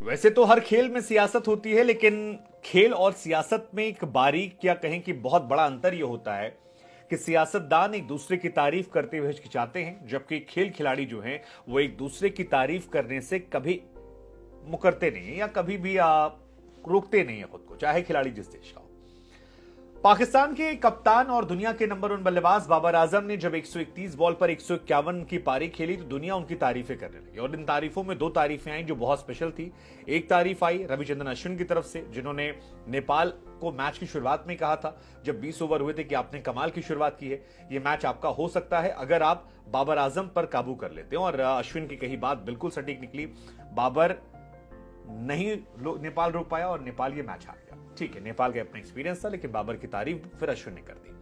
वैसे तो हर खेल में सियासत होती है, लेकिन खेल और सियासत में एक बारीक या कहें कि बहुत बड़ा अंतर यह होता है कि सियासतदान एक दूसरे की तारीफ करते हुए हिचकिचाते हैं, जबकि खेल खिलाड़ी जो हैं वो एक दूसरे की तारीफ करने से कभी मुकरते नहीं है या कभी भी रोकते नहीं है खुद को, चाहे खिलाड़ी जिस देश का हो। पाकिस्तान के कप्तान और दुनिया के नंबर 1 बल्लेबाज बाबर आजम ने जब 131 बॉल पर 151 की पारी खेली तो दुनिया उनकी तारीफें करने लगी, और इन तारीफों में 2 तारीफें आई जो बहुत स्पेशल थी। एक तारीफ आई रविचंद्रन अश्विन की तरफ से, जिन्होंने नेपाल को मैच की शुरुआत में कहा था जब 20 ओवर हुए थे कि आपने कमाल की शुरुआत की है, यह मैच आपका हो सकता है अगर आप बाबर आजम पर काबू कर लेते हैं। और अश्विन की कही बात बिल्कुल सटीक निकली, बाबर नहीं नेपाल रोक पाया और नेपाल ये मैच हार गया। ठीक है, नेपाल का अपना एक्सपीरियंस था, लेकिन बाबर की तारीफ फिर अश्विन ने कर दी।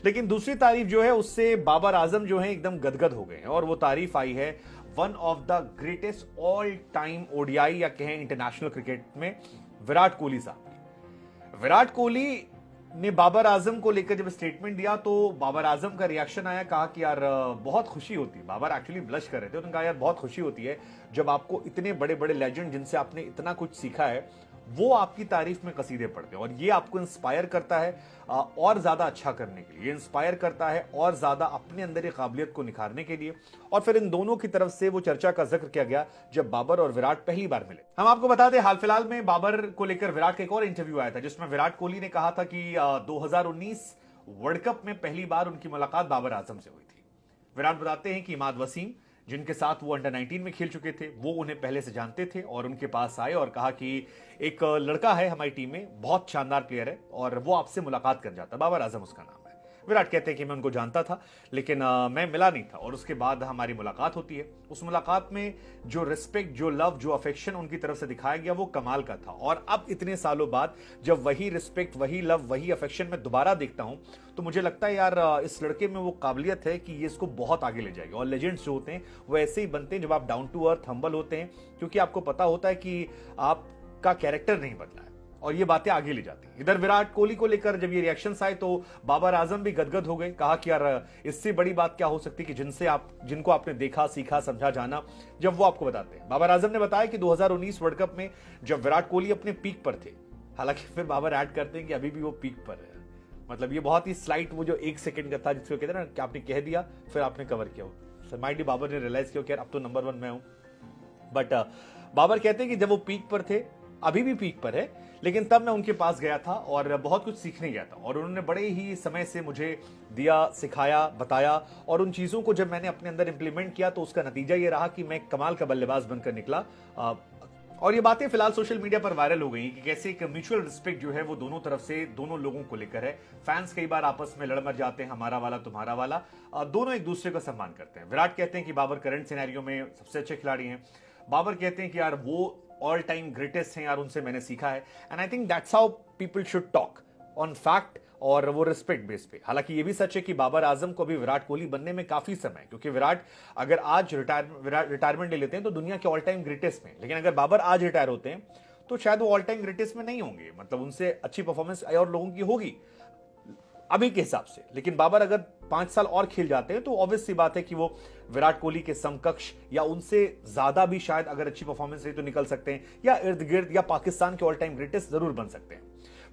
लेकिन दूसरी तारीफ जो है उससे बाबर आजम जो है एकदम गदगद हो गए हैं, और वो तारीफ आई है one of the greatest all time ODI या कहें इंटरनेशनल क्रिकेट में विराट कोहली साहब की। विराट कोहली ने बाबर आजम को लेकर जब स्टेटमेंट दिया तो बाबर आजम का रिएक्शन आया, कहा कि यार बहुत खुशी होती है। बाबर एक्चुअली ब्लश कर रहे थे, उन्होंने कहा यार बहुत खुशी होती है जब आपको इतने बड़े बड़े लेजेंड जिनसे आपने इतना कुछ सीखा है वो आपकी तारीफ में कसीदे पढ़ते हैं, और ये आपको इंस्पायर करता है और ज्यादा अच्छा करने के लिए, ये इंस्पायर करता है और ज्यादा अपने अंदर की काबिलियत को निखारने के लिए। और फिर इन दोनों की तरफ से वो चर्चा का जिक्र किया गया जब बाबर और विराट पहली बार मिले। हम आपको बता दें हाल फिलहाल में बाबर को लेकर विराट का एक और इंटरव्यू आया था, जिसमें विराट कोहली ने कहा था कि 2019 वर्ल्ड कप में पहली बार उनकी मुलाकात बाबर आजम से हुई थी। विराट बताते हैं कि इमाद वसीम, जिनके साथ वो अंडर 19 में खेल चुके थे, वो उन्हें पहले से जानते थे और उनके पास आए और कहा कि एक लड़का है हमारी टीम में, बहुत शानदार प्लेयर है और वो आपसे मुलाकात कर जाता। बाबर आजम उसका नाम है। विराट कहते हैं कि मैं उनको जानता था लेकिन मैं मिला नहीं था, और उसके बाद हमारी मुलाकात होती है। उस मुलाकात में जो रिस्पेक्ट, जो लव, जो अफेक्शन उनकी तरफ से दिखाया गया वो कमाल का था। और अब इतने सालों बाद जब वही रिस्पेक्ट, वही लव, वही अफेक्शन मैं दोबारा देखता हूं तो मुझे लगता है यार इस लड़के में वो काबिलियत है कि ये इसको बहुत आगे ले जाएगी। और लेजेंड्स जो होते हैं वो ऐसे ही बनते हैं जब आप डाउन टू अर्थ, हम्बल होते हैं, क्योंकि आपको पता होता है कि आपका कैरेक्टर नहीं बदला है और ये बातें आगे ले जाती हैं। इधर विराट कोहली को लेकर जब ये रिएक्शंस आए तो बाबर आजम भी गदगद हो गए, कहा कि यार इससे बड़ी बात क्या हो सकती कि जिनको आपने देखा, सीखा, समझा, जाना, जब वो आपको बताते हैं। बाबर आजम ने बताया कि 2019 वर्ल्ड कप में जब विराट कोहली अपने पीक पर थे, हालांकि फिर बाबर ऐड करते हैं कि अभी भी वो पीक पर है, मतलब ये बहुत ही स्लाइट वो जो 1 सेकंड का था जिसको कहते हैं ना कि आपने कह दिया फिर आपने कवर किया। माइंडली बाबर ने रियलाइज किया कि यार अब तो नंबर 1 मैं हूं। बट बाबर कहते हैं कि जब वो पीक पर थे, अभी भी पीक पर है, लेकिन तब मैं उनके पास गया था और बहुत कुछ सीखने गया था, और उन्होंने बड़े ही समय से मुझे दिया, सिखाया, बताया, और उन चीजों को जब मैंने अपने अंदर इंप्लीमेंट किया तो उसका नतीजा ये रहा कि मैं कमाल का बल्लेबाज बनकर निकला। और ये बातें फिलहाल सोशल मीडिया पर वायरल हो गई कि कैसे एक म्यूचुअल रिस्पेक्ट जो है वो दोनों तरफ से, दोनों लोगों को लेकर है। फैंस कई बार आपस में लड़ मर जाते हैं, हमारा वाला तुम्हारा वाला, दोनों एक दूसरे का सम्मान करते हैं। विराट कहते हैं कि बाबर करंट सिनेरियो में सबसे अच्छे खिलाड़ी हैं। बाबर कहते हैं कि यार वो ऑल टाइम ग्रेटेस्ट हैं यार, उनसे मैंने सीखा है। And I think that's how people should talk, on fact और वो रिस्पेक्ट बेस पे। हालांकि ये भी सच है कि बाबर आजम को अभी विराट कोहली बनने में काफी समय है, क्योंकि विराट अगर आज रिटायरमेंट ले लेते हैं तो दुनिया के ऑल टाइम ग्रेटेस्ट में, लेकिन अगर बाबर आज रिटायर होते हैं तो शायद वो ऑल टाइम ग्रेटेस्ट में नहीं होंगे, मतलब उनसे अच्छी परफॉर्मेंस और लोगों की होगी अभी के हिसाब से। लेकिन बाबर अगर 5 साल और खेल जाते हैं तो ऑब्वियस सी बात है कि वो विराट कोहली के समकक्ष या उनसे ज्यादा भी शायद अगर अच्छी परफॉर्मेंस रही तो निकल सकते हैं, या इर्द गिर्द या पाकिस्तान के ऑल टाइम ग्रेटेस्ट जरूर बन सकते हैं।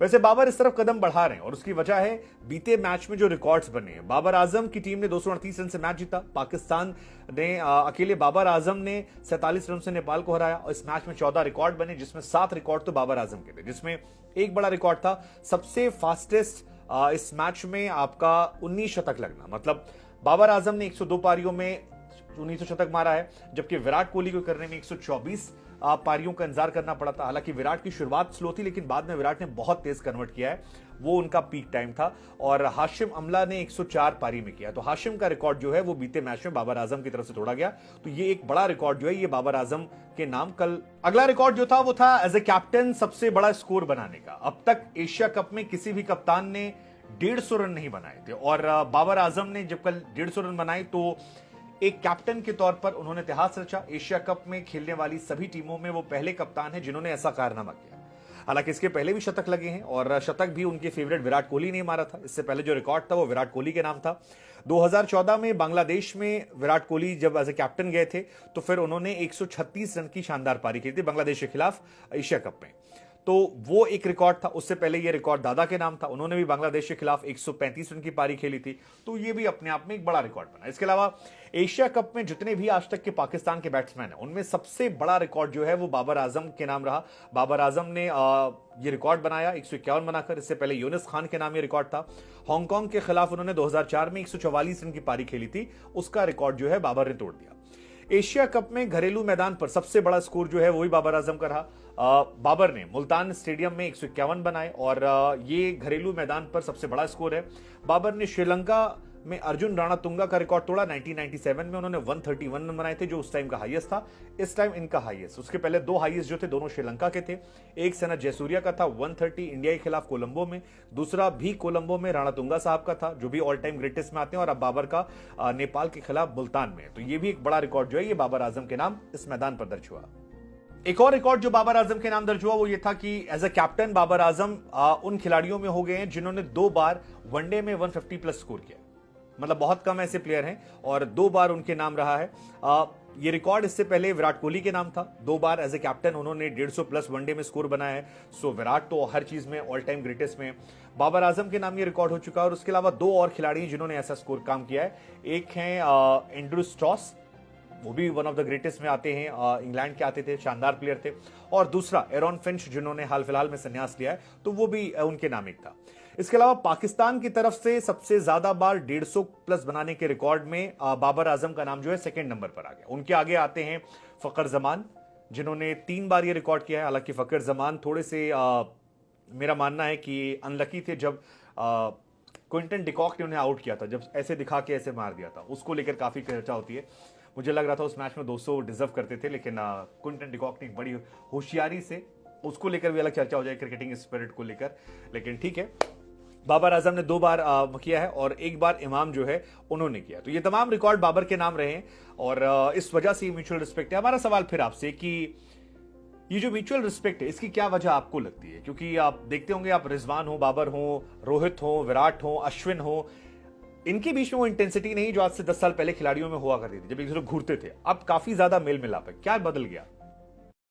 वैसे बाबर इस तरफ कदम बढ़ा रहे हैं और उसकी वजह है बीते मैच में जो रिकॉर्ड्स बने हैं। बाबर आजम की टीम ने 238 रन से मैच जीता। पाकिस्तान ने अकेले बाबर आजम ने 47 रन से नेपाल को हराया, और इस मैच में 14 रिकॉर्ड बने, जिसमें 7 रिकॉर्ड तो बाबर आजम के थे, जिसमें एक बड़ा रिकॉर्ड था सबसे फास्टेस्ट इस मैच में आपका 19 शतक लगना। मतलब बाबर आजम ने 102 पारियों में 19 शतक मारा है, जबकि विराट कोहली को करने में 124 पारियों का इंतजार करना पड़ा था। हालांकि विराट की शुरुआत स्लो थी, लेकिन बाद में विराट ने बहुत तेज कन्वर्ट किया है, वो उनका पीक टाइम था। और हाशिम अमला ने 104 पारी में किया, तो हाशिम का रिकॉर्ड जो है वो बीते मैच में बाबर आजम की तरफ से तोड़ा गया। तो ये एक बड़ा रिकॉर्ड जो है ये बाबर आजम के नाम। कल अगला रिकॉर्ड जो था वो था एज ए कैप्टन सबसे बड़ा स्कोर बनाने का। अब तक एशिया कप में किसी भी कप्तान ने 150 रन नहीं बनाए थे, और बाबर आजम ने जब कल 150 रन बनाए तो एक कैप्टन के तौर पर उन्होंने इतिहास रचा। एशिया कप में खेलने वाली सभी टीमों में वो पहले कप्तान हैं जिन्होंने ऐसा कारनामा किया। हालांकि इसके पहले भी शतक लगे हैं और शतक भी उनके फेवरेट विराट कोहली ने मारा था। इससे पहले जो रिकॉर्ड था वो विराट कोहली के नाम था। 2014 में बांग्लादेश में विराट कोहली जब एज ए कैप्टन गए थे तो फिर उन्होंने 136 रन की शानदार पारी की थी बांग्लादेश के खिलाफ एशिया कप में, तो वो एक रिकॉर्ड था। उससे पहले ये रिकॉर्ड दादा के नाम था, उन्होंने भी बांग्लादेश के खिलाफ 135 रन की पारी खेली थी, तो ये भी अपने आप में एक बड़ा रिकॉर्ड बना। इसके अलावा एशिया कप में जितने भी आज तक के पाकिस्तान के बैट्समैन हैं उनमें सबसे बड़ा रिकॉर्ड जो है वो बाबर आजम के नाम रहा। बाबर आजम ने ये रिकॉर्ड बनाया 151 बनाकर। इससे पहले यूनिस खान के नाम ये रिकॉर्ड था। हांगकांग के खिलाफ उन्होंने 2004 में 144 रन की पारी खेली थी, उसका रिकॉर्ड जो है बाबर ने तोड़ दिया। एशिया कप में घरेलू मैदान पर सबसे बड़ा स्कोर जो है वही बाबर आजम का रहा। बाबर ने मुल्तान स्टेडियम में 151 बनाए और ये घरेलू मैदान पर सबसे बड़ा स्कोर है। बाबर ने श्रीलंका में अर्जुन राणातुंगा का रिकॉर्ड तोड़ा। 1997 में उन्होंने 131 रन बनाए थे, जो उस टाइम का हाईएस्ट था। इस टाइम इनका हाईएस्ट, उसके पहले दो हाईएस्ट जो थे दोनों श्रीलंका के थे। एक सनत जयसूर्या का था 130 इंडिया के खिलाफ कोलंबो में, दूसरा भी कोलंबो में राणातुंगा साहब का था जो भी ऑल टाइम ग्रेटेस्ट में आते हैं, और अब बाबर का नेपाल के खिलाफ मुल्तान में। तो ये भी एक बड़ा रिकॉर्ड जो है ये बाबर आजम के नाम इस मैदान पर दर्ज हुआ। एक और रिकॉर्ड जो बाबर आजम के नाम दर्ज हुआ वो ये था कि as a captain Babar Azam उन खिलाड़ियों में हो गए हैं जिन्होंने 2 बार वनडे में 150 प्लस स्कोर किया। मतलब बहुत कम ऐसे प्लेयर हैं और 2 बार उनके नाम रहा है। ये रिकॉर्ड इससे पहले विराट कोहली के नाम था। 2 बार एज ए कैप्टन उन्होंने 150 प्लस वनडे में स्कोर बनाया है। सो विराट तो हर चीज में ऑल टाइम ग्रेटेस्ट में, बाबर आजम के नाम ये रिकॉर्ड हो चुका है। और उसके अलावा 2 और खिलाड़ी जिन्होंने ऐसा स्कोर काम किया है। एक है एंड्रू स्टॉस, वो भी वन ऑफ द ग्रेटेस्ट में आते हैं, इंग्लैंड के आते थे, शानदार प्लेयर थे। और दूसरा एरॉन फिंच जिन्होंने हाल फिलहाल में संन्यास लिया है, तो वो भी उनके नाम एक था। इसके अलावा पाकिस्तान की तरफ से सबसे ज्यादा बार 150 प्लस बनाने के रिकॉर्ड में बाबर आजम का नाम जो है सेकंड नंबर पर आ गया। उनके आगे आते हैं फकर जमान जिन्होंने 3 बार ये रिकॉर्ड किया है। हालांकि फकर जमान थोड़े से मेरा मानना है कि अनलकी थे जब क्विंटन डिकॉक ने उन्हें आउट किया था, जब ऐसे दिखा के ऐसे मार दिया था, उसको लेकर काफी चर्चा होती है। मुझे लग रहा था उस मैच में 200 डिजर्व करते थे, लेकिन क्विंटन डिकॉक ने बड़ी होशियारी से उसको लेकर भी अलग चर्चा हो जाए क्रिकेटिंग स्पिरिट को लेकर, लेकिन ठीक है। बाबर आजम ने 2 बार किया है और 1 बार इमाम जो है उन्होंने किया। तो ये तमाम रिकॉर्ड बाबर के नाम रहे हैं और इस वजह से म्यूचुअल रिस्पेक्ट है। हमारा सवाल फिर आपसे कि ये जो म्यूचुअल रिस्पेक्ट है इसकी क्या वजह आपको लगती है? क्योंकि आप देखते होंगे, आप रिजवान हो, बाबर हो, रोहित हो, विराट हो, अश्विन हो, इनके बीच में वो इंटेंसिटी नहीं जो आज से 10 साल पहले खिलाड़ियों में हुआ करती थी जब एक दूसरे घूरते थे। अब काफी ज्यादा मेल मिलाप है, क्या बदल गया?